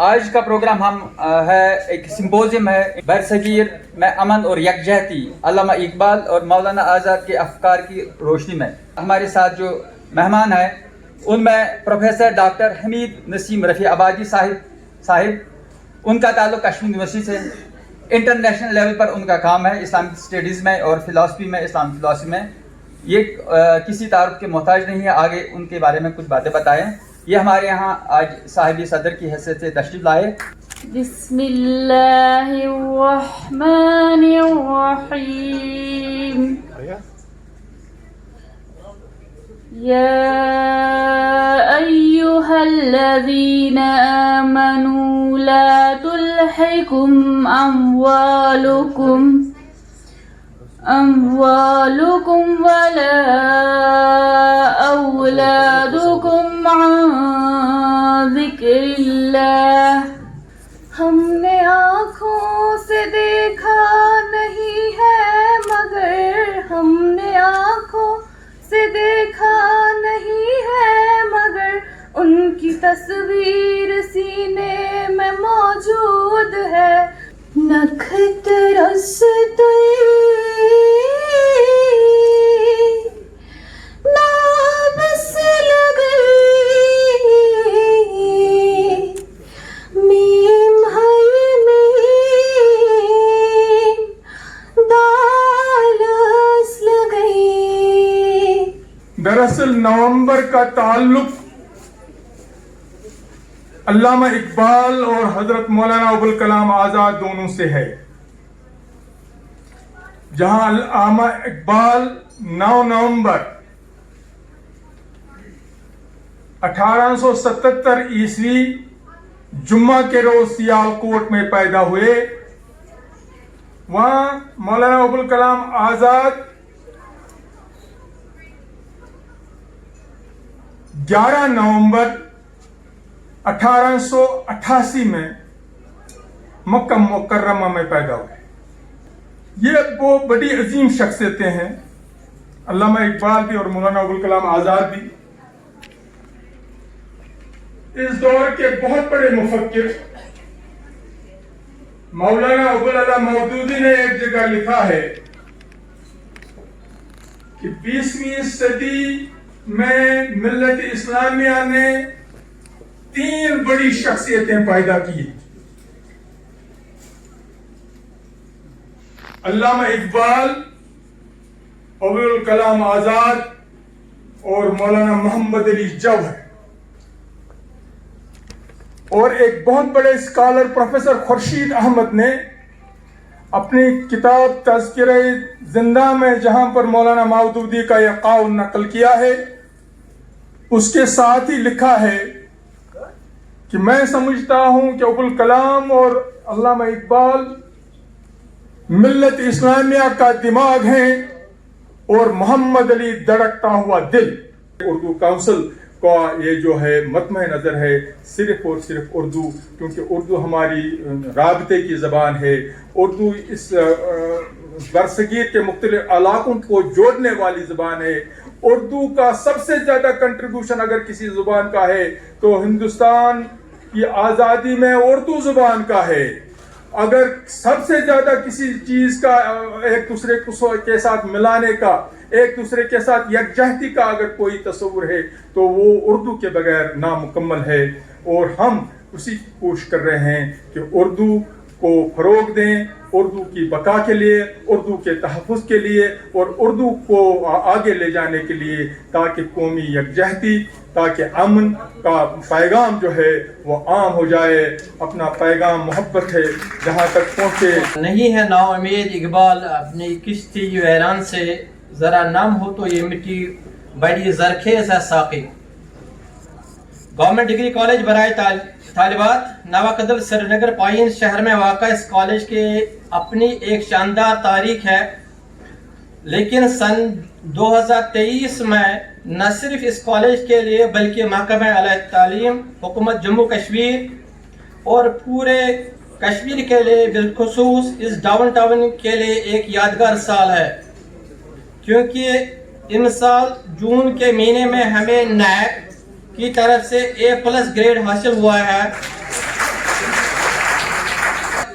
آج کا پروگرام ہم ہے ایک سمپوزیم ہے برصغیر میں امن اور یکجہتی علامہ اقبال اور مولانا آزاد کے افکار کی روشنی میں. ہمارے ساتھ جو مہمان ہیں ان میں پروفیسر ڈاکٹر حمید نسیم رفیع آبادی صاحب ان کا تعلق کشمیر یونیورسٹی سے. انٹرنیشنل لیول پر ان کا کام ہے اسلامک اسٹڈیز میں اور فلاسفی میں, اسلامک فلاسفی میں. یہ کسی تعارف کے محتاج نہیں ہے, آگے ان کے بارے میں کچھ باتیں بتائیں. یہ ہمارے یہاں آج صاحب صدر کی حیثیت سے تشریف لائے. بسم اللہ الرحمن الرحیم. یا ایہا الذین آمنوا لا تلہکم اموالکم ولا اولادکم عن ذکر اللہ. ہم نے آنکھوں سے دیکھا نہیں ہے مگر ہم نے آنکھوں سے دیکھا نہیں ہے مگر ان کی تصویر سینے میں موجود ہے. نکھت رستے نابس لگئی میم ہے میم دالس لگئی. دراصل نومبر کا تعلق علامہ اقبال اور حضرت مولانا ابوالکلام آزاد دونوں سے ہے. جہاں علامہ اقبال 9 نومبر 1877 عیسوی جمعہ کے روز سیالکوٹ میں پیدا ہوئے, وہاں مولانا ابوالکلام آزاد 11 نومبر 1888 میں مکہ مکرمہ میں پیدا ہوئے. یہ وہ بڑی عظیم شخصیتیں ہیں, علامہ اقبال بھی اور مولانا ابوالکلام آزاد بھی. اس دور کے بہت بڑے مفکر مولانا ابوالعلا مودودی نے ایک جگہ لکھا ہے کہ 20ویں صدی میں ملت اسلامیہ نے 3 بڑی شخصیتیں پیدا کی. علامہ اقبال, ابوالکلام آزاد اور مولانا محمد علی جوہر. اور ایک بہت بڑے اسکالر پروفیسر خورشید احمد نے اپنی کتاب تذکرہ زندہ میں جہاں پر مولانا مودودی کا یہ قول نقل کیا ہے, اس کے ساتھ ہی لکھا ہے کہ میں سمجھتا ہوں کہ ابوالکلام اور علامہ اقبال ملت اسلامیہ کا دماغ ہیں اور محمد علی دھڑکتا ہوا دل. اردو کونسل کا یہ جو ہے مطمع نظر ہے صرف اور صرف اردو, کیونکہ اردو ہماری رابطے کی زبان ہے. اردو اس برصغیر کے مختلف علاقوں کو جوڑنے والی زبان ہے. اردو کا سب سے زیادہ کنٹریبیوشن اگر کسی زبان کا ہے تو ہندوستان کی آزادی میں اردو زبان کا ہے. اگر سب سے زیادہ کسی چیز کا ایک دوسرے کے ساتھ ملانے کا, ایک دوسرے کے ساتھ یکجہتی کا اگر کوئی تصور ہے تو وہ اردو کے بغیر نامکمل ہے. اور ہم اسی کوشش کر رہے ہیں کہ اردو کو فروغ دیں, اردو کی بقا کے لیے, اردو کے تحفظ کے لیے اور اردو کو آگے لے جانے کے لیے, تاکہ قومی یکجہتی, تاکہ امن کا پیغام جو ہے وہ عام ہو جائے. اپنا پیغام محبت ہے جہاں تک پہنچے. نہیں ہے نا امید اقبال اپنی کشتی ویران سے, ذرا نم ہو تو یہ مٹی بڑی زرخیز ہے ساقی. گورنمنٹ ڈگری کالج برائے طالبات نواقدل سری نگر پائن شہر میں واقع اس کالج کے اپنی ایک شاندار تاریخ ہے, لیکن سن 2023 میں نہ صرف اس کالج کے لیے بلکہ محکمہ اعلیٰ تعلیم, حکومت جموں کشمیر اور پورے کشمیر کے لیے بالخصوص اس ڈاؤن ٹاؤن کے لیے ایک یادگار سال ہے, کیونکہ ان سال جون کے مہینے میں ہمیں نیک کی طرف سے A+ گریڈ حاصل ہوا ہے.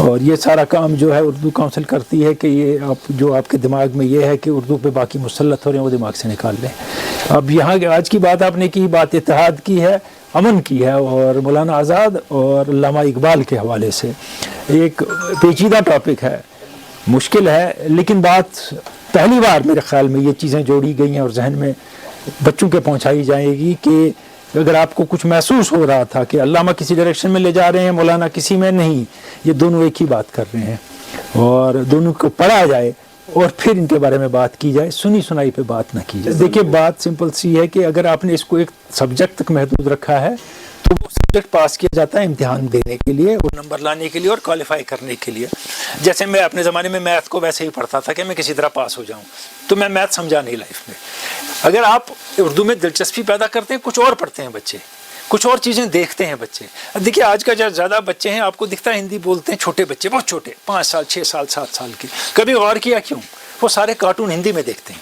اور یہ سارا کام جو ہے اردو کونسل کرتی ہے کہ یہ آپ جو آپ کے دماغ میں یہ ہے کہ اردو پہ باقی مسلط ہو رہے ہیں وہ دماغ سے نکال لیں. اب یہاں آج کی بات آپ نے کی، بات اتحاد کی ہے، امن کی ہے، اور مولانا آزاد اور علامہ اقبال کے حوالے سے ایک پیچیدہ ٹاپک ہے، مشکل ہے، لیکن بات پہلی بار میرے خیال میں یہ چیزیں جوڑی گئی ہیں اور ذہن میں بچوں کے پہنچائی جائے گی کہ اگر آپ کو کچھ محسوس ہو رہا تھا کہ علامہ کسی ڈائریکشن میں لے جا رہے ہیں، مولانا کسی میں نہیں، یہ دونوں ایک ہی بات کر رہے ہیں، اور دونوں کو پڑھا جائے اور پھر ان کے بارے میں بات کی جائے، سنی سنائی پہ بات نہ کی جائے. دیکھیے بات سمپل سی ہے کہ اگر آپ نے اس کو ایک سبجیکٹ تک محدود رکھا ہے تو وہ سبجیکٹ پاس کیا جاتا ہے امتحان دینے کے لیے اور نمبر لانے کے لیے اور کوالیفائی کرنے کے لیے. جیسے میں اپنے زمانے میں میتھ کو ویسے ہی پڑھتا تھا کہ میں کسی طرح پاس ہو جاؤں، تو میں میتھ سمجھا نہیں لائف میں. اگر آپ اردو میں دلچسپی پیدا کرتے ہیں، کچھ اور پڑھتے ہیں بچے، کچھ اور چیزیں دیکھتے ہیں بچے. دیکھیے آج کا جو زیادہ بچے ہیں آپ کو دکھتا ہے ہندی بولتے ہیں، چھوٹے بچے بہت چھوٹے، 5 سال 6 سال 7 سال کے. کبھی غور کیا کیوں؟ وہ سارے کارٹون ہندی میں دیکھتے ہیں،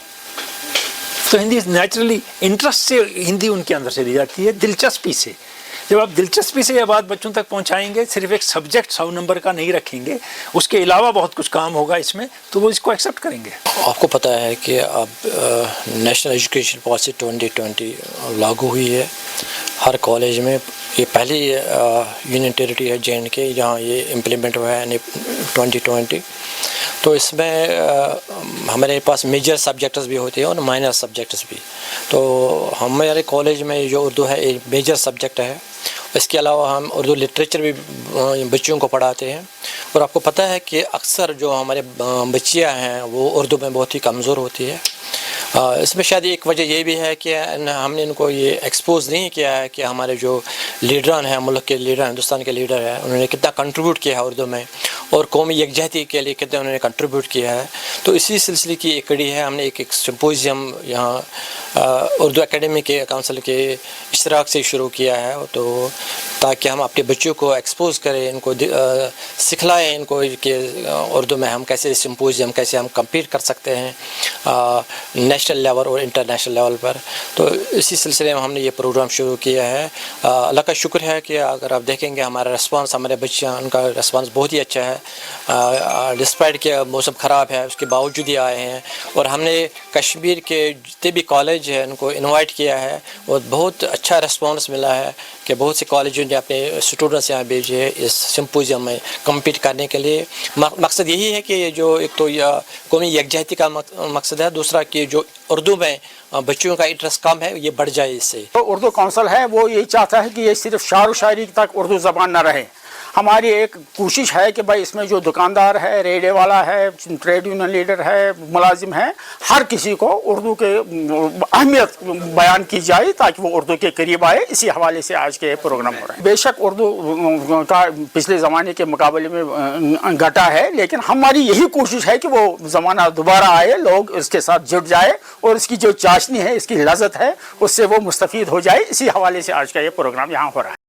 تو ہندی نیچرلی انٹرسٹ سے ہندی ان کے اندر چلی جاتی ہے، دلچسپی سے. جب آپ دلچسپی سے یہ بات بچوں تک پہنچائیں گے، صرف ایک سبجیکٹ 100 نمبر کا نہیں رکھیں گے، اس کے علاوہ بہت کچھ کام ہوگا اس میں، تو وہ اس کو ایکسیپٹ کریں گے. آپ کو پتہ ہے کہ اب نیشنل ایجوکیشن پالیسی 2020 لاگو ہوئی ہے ہر کالج میں. یہ پہلی یونین ٹیریٹری ہے JNK جہاں یہ امپلیمنٹ ہوا ہے یعنی 2020. تو اس میں ہمارے پاس میجر سبجیکٹس بھی ہوتے ہیں اور مائنر سبجیکٹس بھی. تو ہمارے کالج میں جو اردو ہے ایک میجر سبجیکٹ ہے. اس کے علاوہ ہم اردو لٹریچر بھی بچوں کو پڑھاتے ہیں. اور آپ کو پتہ ہے کہ اکثر جو ہمارے بچیاں ہیں وہ اردو میں بہت ہی کمزور ہوتی ہے. اس میں شاید ایک وجہ یہ بھی ہے کہ ہم نے ان کو یہ ایکسپوز نہیں کیا ہے کہ ہمارے جو لیڈران ہیں، ملک کے لیڈر، ہندوستان کے لیڈر ہیں، انہوں نے کتنا کنٹریبیوٹ کیا ہے اردو میں اور قومی یکجہتی کے لیے کتنا انہوں نے کنٹریبیوٹ کیا ہے. تو اسی سلسلے کی ایک کڑی ہے، ہم نے ایک سمپوزیم یہاں اردو اکیڈمی کے کونسل کے اشتراک سے شروع کیا ہے، تو تاکہ ہم اپنے بچوں کو ایکسپوز کریں، ان کو سکھلائیں ان کو کہ اردو میں ہم کیسے سمپوزیم کیسے ہم کمپیٹ کر سکتے ہیں نیشنل لیول اور انٹرنیشنل لیول پر. تو اسی سلسلے میں ہم نے یہ پروگرام شروع کیا ہے. اللہ کا شکر ہے کہ اگر آپ دیکھیں گے ہمارا ریسپانس، ہمارے بچیاں ان کا ریسپانس بہت ہی اچھا ہے. ڈسپائٹ کہ موسم خراب ہے اس کے باوجود ہی آئے ہیں، اور ہم نے کشمیر کے جتنے بھی کالج ہیں ان کو انوائٹ کیا ہے اور بہت اچھا ریسپانس ملا ہے کہ بہت سے کالجوں نے اپنے اسٹوڈنٹس یہاں بھیجے ہیں اس سمپوزیم میں کمپیٹ کرنے کے لیے. مقصد یہی ہے کہ یہ جو ایک تو یہ قومی یکجہتی کا مقصد ہے، دوسرا کہ جو اردو میں بچوں کا انٹرسٹ کم ہے یہ بڑھ جائے اس سے. تو اردو کونسل ہے وہ یہی چاہتا ہے کہ یہ صرف شعر و شاعری تک اردو زبان نہ رہے. ہماری ایک کوشش ہے کہ بھائی اس میں جو دکاندار ہے، ریڈے والا ہے، ٹریڈ یونین لیڈر ہے، ملازم ہے، ہر کسی کو اردو کے اہمیت بیان کی جائے تاکہ وہ اردو کے قریب آئے. اسی حوالے سے آج کے پروگرام ہو رہا ہے. بے شک اردو کا پچھلے زمانے کے مقابلے میں گھٹا ہے، لیکن ہماری یہی کوشش ہے کہ وہ زمانہ دوبارہ آئے، لوگ اس کے ساتھ جڑ جائے اور اس کی جو چاشنی ہے، اس کی لذت ہے، اس سے وہ مستفید ہو جائے. اسی حوالے سے آج کا یہ پروگرام یہاں ہو رہا ہے.